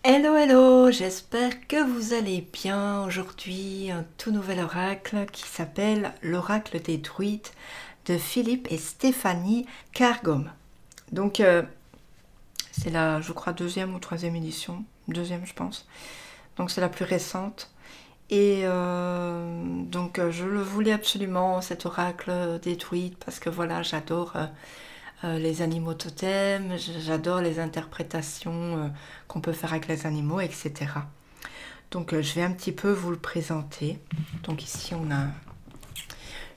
Hello, hello, j'espère que vous allez bien. Aujourd'hui, un tout nouvel oracle qui s'appelle l'oracle des druides de Philippe et Stéphanie Cargom. Donc, c'est la, je crois, deuxième ou troisième édition. Deuxième, je pense. Donc, c'est la plus récente. Et je le voulais absolument, cet oracle des druides, parce que voilà, j'adore les animaux totems, j'adore les interprétations qu'on peut faire avec les animaux, etc. Donc je vais un petit peu vous le présenter. Donc ici on a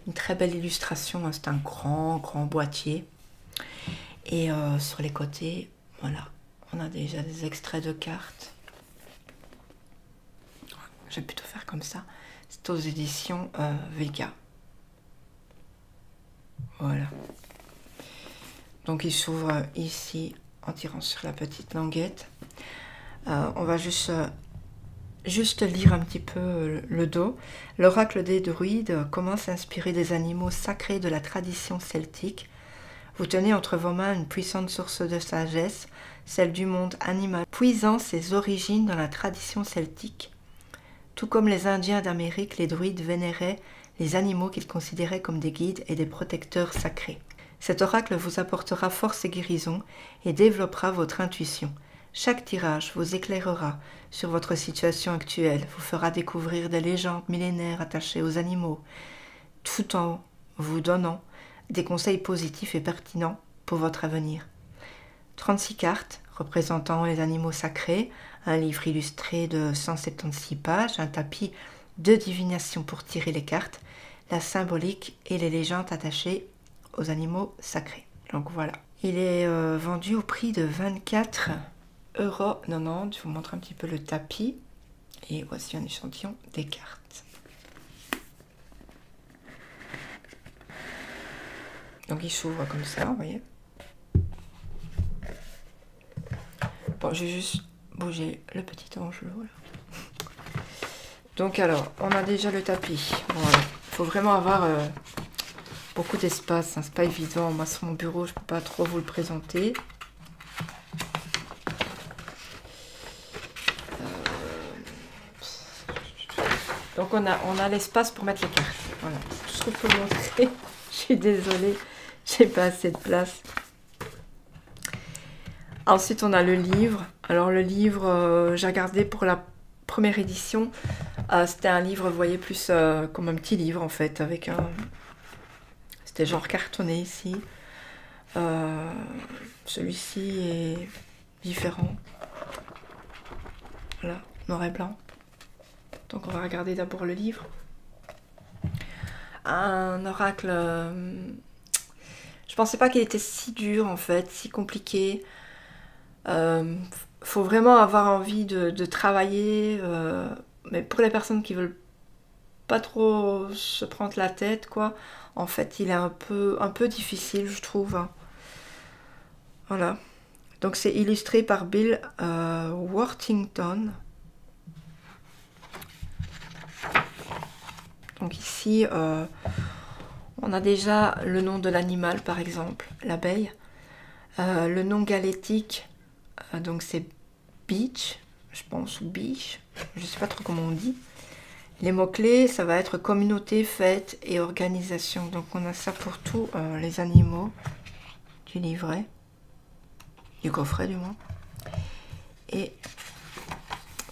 une très belle illustration, hein, c'est un grand boîtier. Et sur les côtés, voilà, on a déjà des extraits de cartes. Je vais plutôt faire comme ça. C'est aux éditions Vega. Voilà. Donc il s'ouvre ici en tirant sur la petite languette. On va juste lire un petit peu le dos. L'oracle des druides commence à inspirer des animaux sacrés de la tradition celtique. Vous tenez entre vos mains une puissante source de sagesse, celle du monde animal, puisant ses origines dans la tradition celtique. Tout comme les Indiens d'Amérique, les druides vénéraient les animaux qu'ils considéraient comme des guides et des protecteurs sacrés. Cet oracle vous apportera force et guérison et développera votre intuition. Chaque tirage vous éclairera sur votre situation actuelle, vous fera découvrir des légendes millénaires attachées aux animaux, tout en vous donnant des conseils positifs et pertinents pour votre avenir. 36 cartes représentant les animaux sacrés, un livre illustré de 176 pages, un tapis de divination pour tirer les cartes, la symbolique et les légendes attachées aux animaux sacrés. Donc voilà. Il est vendu au prix de 24,90 €. Je vous montre un petit peu le tapis. Et voici un échantillon des cartes. Donc il s'ouvre comme ça, vous voyez. Bon, j'ai juste bougé le petit angelot là. Donc alors, on a déjà le tapis. Voilà. Il faut vraiment avoir beaucoup d'espace, hein. C'est pas évident. Moi sur mon bureau, je peux pas trop vous le présenter. Donc on a l'espace pour mettre les cartes. Voilà, tout ce que je peux vous montrer. Je suis désolée, j'ai pas assez de place. Ensuite on a le livre. Alors le livre, j'ai regardé pour la première édition. C'était un livre, vous voyez, plus comme un petit livre en fait, avec un... C'était genre cartonné ici. Celui-ci est différent. Voilà, noir et blanc. Donc on va regarder d'abord le livre. Un oracle... je pensais pas qu'il était si dur en fait, si compliqué. Faut vraiment avoir envie de travailler. Mais pour les personnes qui veulent pas trop se prendre la tête, quoi, en fait il est un peu difficile, je trouve. Hein. Voilà. Donc c'est illustré par Bill Worthington. Donc ici, on a déjà le nom de l'animal, par exemple, l'abeille. Le nom galétique, donc c'est beach, je pense, ou beach, je ne sais pas trop comment on dit. Les mots-clés, ça va être communauté, fête et organisation. Donc on a ça pour tous les animaux du livret, du coffret du moins. Et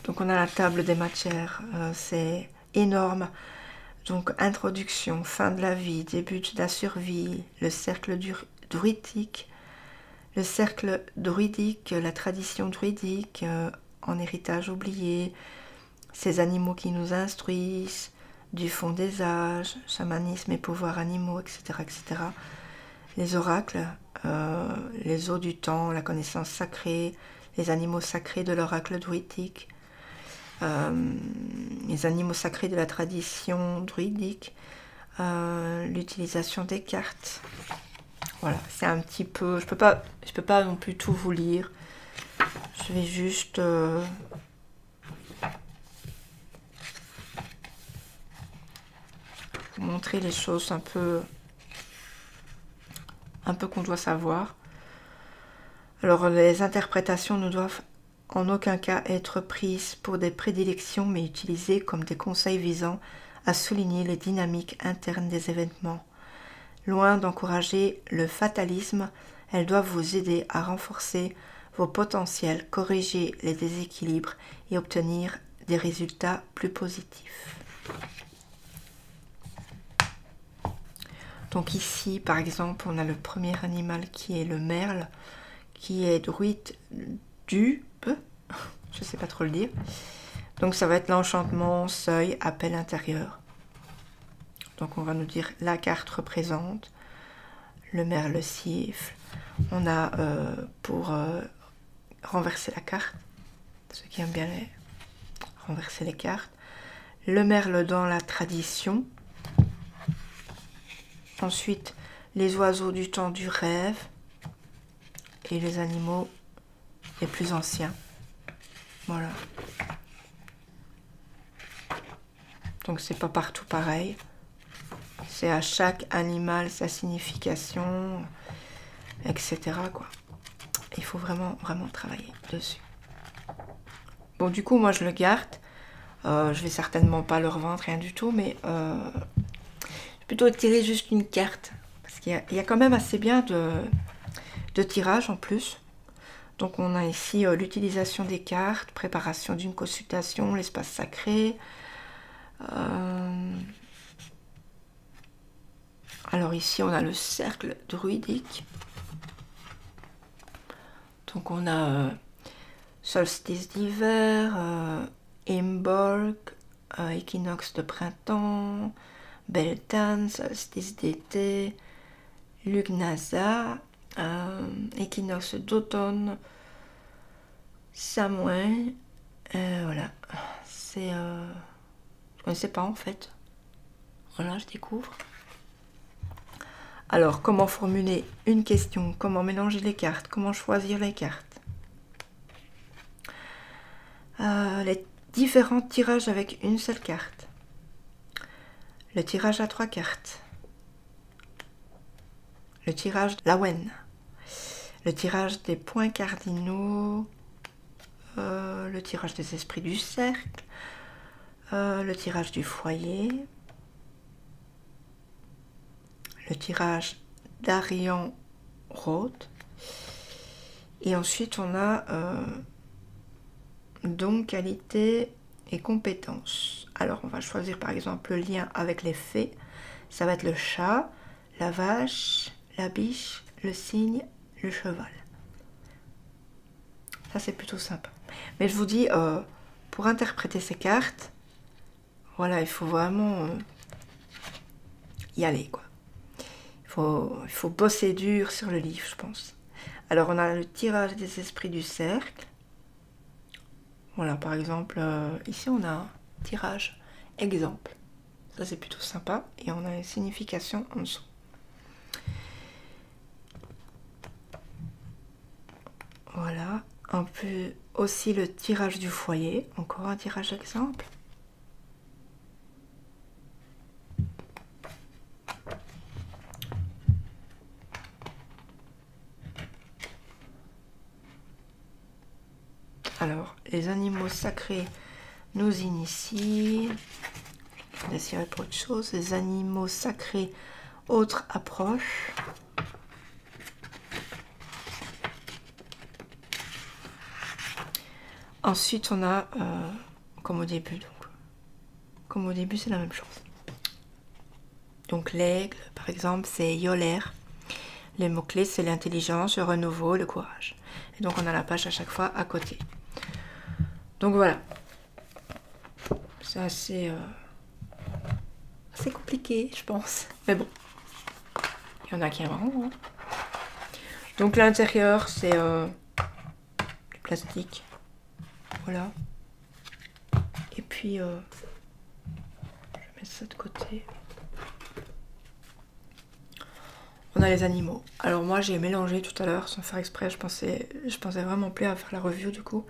donc on a la table des matières, c'est énorme. Donc introduction, fin de la vie, début de la survie, le cercle druidique, la tradition druidique, en héritage oublié, ces animaux qui nous instruisent, du fond des âges, chamanisme et pouvoirs animaux, etc. etc. Les oracles, les eaux du temps, la connaissance sacrée, les animaux sacrés de l'oracle druidique, les animaux sacrés de la tradition druidique, l'utilisation des cartes. Voilà, c'est un petit peu... Je peux pas non plus tout vous lire. Je vais juste... vous montrer les choses un peu qu'on doit savoir. Alors, les interprétations nous doivent en aucun cas être prises pour des prédilections, mais utilisées comme des conseils visant à souligner les dynamiques internes des événements. Loin d'encourager le fatalisme, elles doivent vous aider à renforcer vos potentiels, corriger les déséquilibres et obtenir des résultats plus positifs. Donc ici, par exemple, on a le premier animal qui est le merle, qui est druide du... je ne sais pas trop le dire. Donc ça va être l'enchantement, seuil, appel intérieur. Donc on va nous dire la carte représente, le merle siffle. On a pour renverser la carte, ceux qui aiment bien renverser les cartes. Le merle dans la tradition. Ensuite, les oiseaux du temps du rêve et les animaux les plus anciens. Voilà. Donc c'est pas partout pareil. C'est à chaque animal sa signification, etc. quoi. Il faut vraiment travailler dessus. Bon, du coup, moi je le garde. Je vais certainement pas le revendre, rien du tout, mais je vais plutôt tirer juste une carte. Parce qu'il y a quand même assez bien de tirages en plus. Donc on a ici l'utilisation des cartes, préparation d'une consultation, l'espace sacré. Alors ici on a le cercle druidique. Donc on a solstice d'hiver, Imbolc, équinoxe de printemps, Beltane, solstice d'été, Lugnasa, équinoxe d'automne, Samhain. Voilà, c'est... je ne connaissais pas en fait. Voilà, je découvre. Alors, comment formuler une question? Comment mélanger les cartes? Comment choisir les cartes? Les différents tirages avec une seule carte. Le tirage à 3 cartes. Le tirage Lawen. Le tirage des points cardinaux. Le tirage des esprits du cercle. Le tirage du foyer. Le tirage d'Arian Roth. Et ensuite, on a don, qualité et compétences. Alors, on va choisir par exemple le lien avec les fées. Ça va être le chat, la vache, la biche, le cygne, le cheval. Ça, c'est plutôt sympa. Mais je vous dis, pour interpréter ces cartes, voilà, il faut vraiment y aller, quoi. Il faut bosser dur sur le livre, je pense. Alors, on a le tirage des esprits du cercle. Voilà, par exemple, ici, on a un tirage exemple. Ça, c'est plutôt sympa. Et on a une signification en dessous. Voilà. Un peu aussi le tirage du foyer. Encore un tirage exemple. Alors, les animaux sacrés nous initient. Je vais essayer pour autre chose. Les animaux sacrés, autre approche. Ensuite, on a, comme au début, c'est la même chose. Donc, l'aigle, par exemple, c'est Yolaire. Les mots-clés, c'est l'intelligence, le renouveau, le courage. Et donc, on a la page à chaque fois à côté. Donc, voilà. C'est assez compliqué, je pense. Mais bon, il y en a qui aimeront. Hein. Donc, l'intérieur, c'est du plastique. Voilà. Et puis, je vais mettre ça de côté. On a les animaux. Alors moi, j'ai mélangé tout à l'heure, sans faire exprès. Je pensais vraiment plus à faire la review, du coup.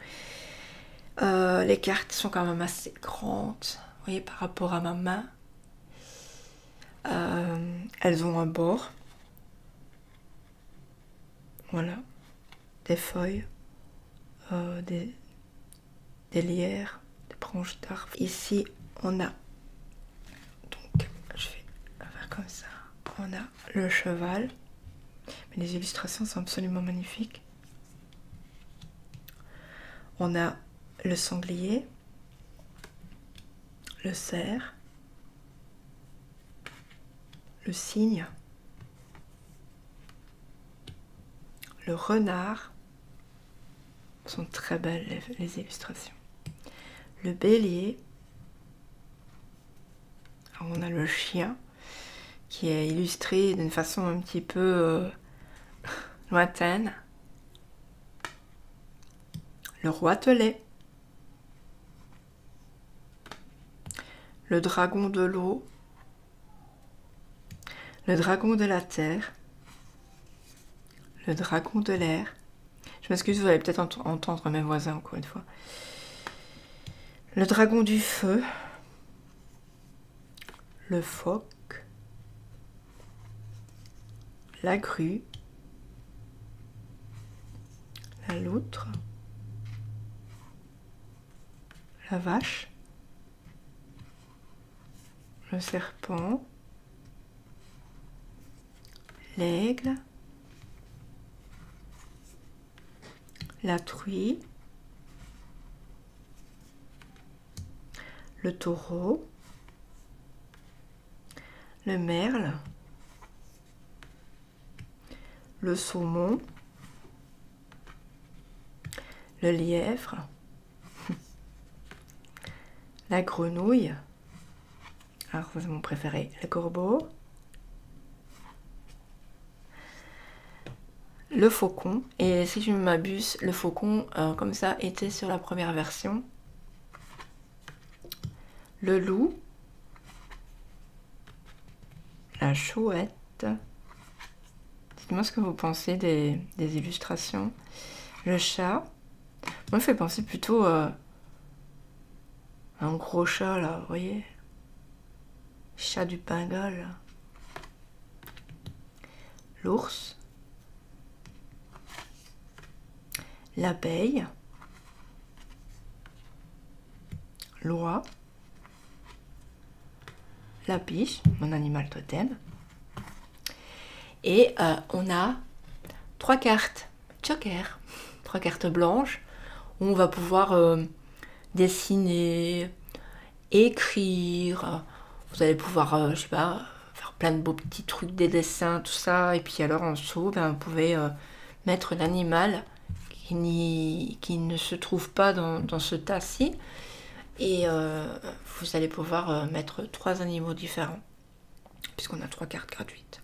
Les cartes sont quand même assez grandes. Vous voyez, par rapport à ma main. Elles ont un bord. Voilà. Des feuilles. des lierres, des branches d'arbres. Ici, on a, donc je vais faire comme ça, on a le cheval. Mais les illustrations sont absolument magnifiques. On a le sanglier, le cerf, le cygne, le renard. Ce sont très belles les illustrations. Le bélier. Alors on a le chien qui est illustré d'une façon un petit peu lointaine. Le roitelet. Le dragon de l'eau. Le dragon de la terre. Le dragon de l'air. Je m'excuse, vous allez peut-être entendre mes voisins encore une fois. Le dragon du feu. Le phoque. La grue. La loutre. La vache. Le serpent. L'aigle. La truie. Le taureau. Le merle. Le saumon. Le lièvre. La grenouille. Alors, c'est mon préféré. Le corbeau. Le faucon. Et si je ne m'abuse, le faucon, comme ça, était sur la première version. Le loup. La chouette. Dites-moi ce que vous pensez des illustrations. Le chat. Moi, il fait penser plutôt à un gros chat, là, vous voyez. Chat du Bengale. L'ours. L'abeille. L'oie. La biche, mon animal totem. Et on a 3 cartes Joker, 3 cartes blanches où on va pouvoir dessiner, écrire. Vous allez pouvoir, je sais pas, faire plein de beaux petits trucs, des dessins, tout ça. Et puis alors en dessous, ben, vous pouvez mettre l'animal qui ne se trouve pas dans ce tas-ci. Et vous allez pouvoir mettre 3 animaux différents, puisqu'on a 3 cartes gratuites.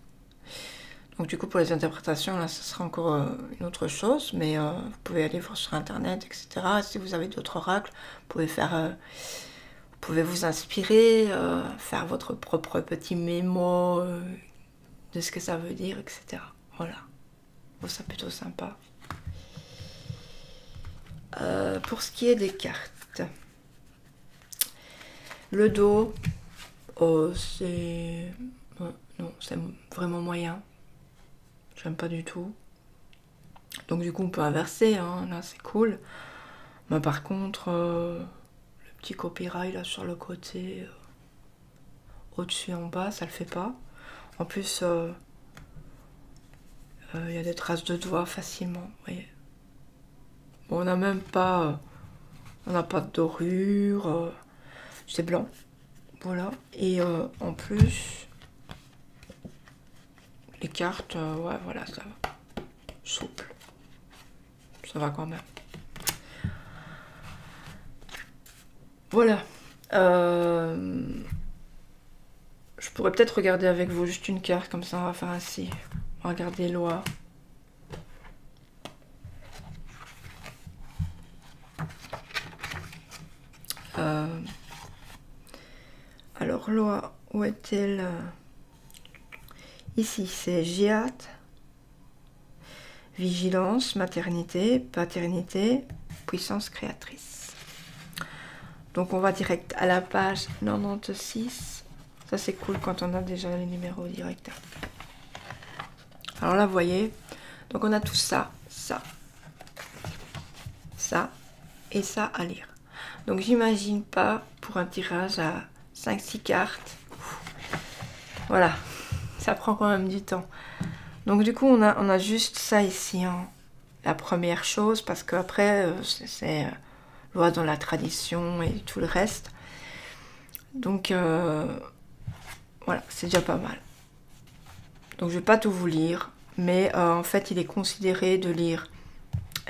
Donc du coup, pour les interprétations, là, ce sera encore une autre chose, mais vous pouvez aller voir sur Internet, etc. Si vous avez d'autres oracles, vous pouvez faire... vous pouvez vous inspirer, faire votre propre petit mémo de ce que ça veut dire, etc. Voilà. Bon, c'est plutôt sympa. Pour ce qui est des cartes, le dos, c'est... non, c'est vraiment moyen. J'aime pas du tout. Donc du coup, on peut inverser, hein. Là, c'est cool. Mais par contre, le petit copyright là sur le côté, au-dessus et en bas, ça le fait pas. En plus, y a des traces de doigts facilement, vous voyez. Bon, on n'a même pas... on n'a pas de dorure. C'est blanc. Voilà. Et en plus... les cartes, ouais, voilà, ça va. Souple. Ça va quand même. Voilà. Je pourrais peut-être regarder avec vous juste une carte, comme ça on va faire ainsi. Regardez l'oie. Alors l'oie, où est-elle? Ici, c'est Giat, vigilance, maternité, paternité, puissance créatrice. Donc on va direct à la page 96. Ça c'est cool quand on a déjà les numéros directs. Alors là, vous voyez, donc on a tout ça, ça, ça et ça à lire. Donc j'imagine pas pour un tirage à 5-6 cartes. Voilà, ça prend quand même du temps. Donc du coup on a juste ça ici, hein. La première chose, parce qu'après c'est loi dans la tradition et tout le reste. Donc voilà, c'est déjà pas mal. Donc je vais pas tout vous lire, mais en fait il est considéré de lire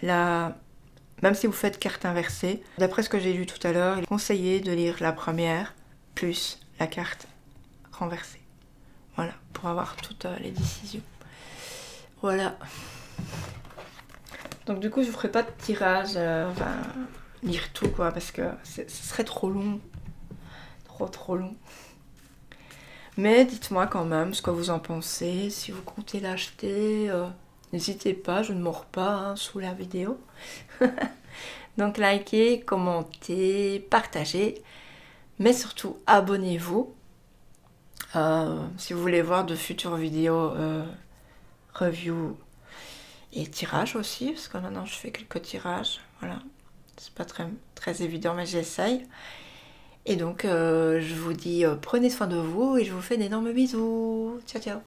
même si vous faites carte inversée, d'après ce que j'ai lu tout à l'heure, il est conseillé de lire la première plus la carte renversée. Voilà, pour avoir toutes les décisions. Voilà. Donc du coup je ne ferai pas de tirage, enfin lire tout quoi, parce que ce serait trop long. Trop long. Mais dites-moi quand même ce que vous en pensez, si vous comptez l'acheter, n'hésitez pas, je ne mords pas hein, sous la vidéo. Donc likez, commentez, partagez, mais surtout abonnez-vous. Si vous voulez voir de futures vidéos, review et tirages aussi, parce que maintenant je fais quelques tirages, voilà. C'est pas très évident, mais j'essaye. Et donc, je vous dis prenez soin de vous et je vous fais d'énormes bisous. Ciao, ciao.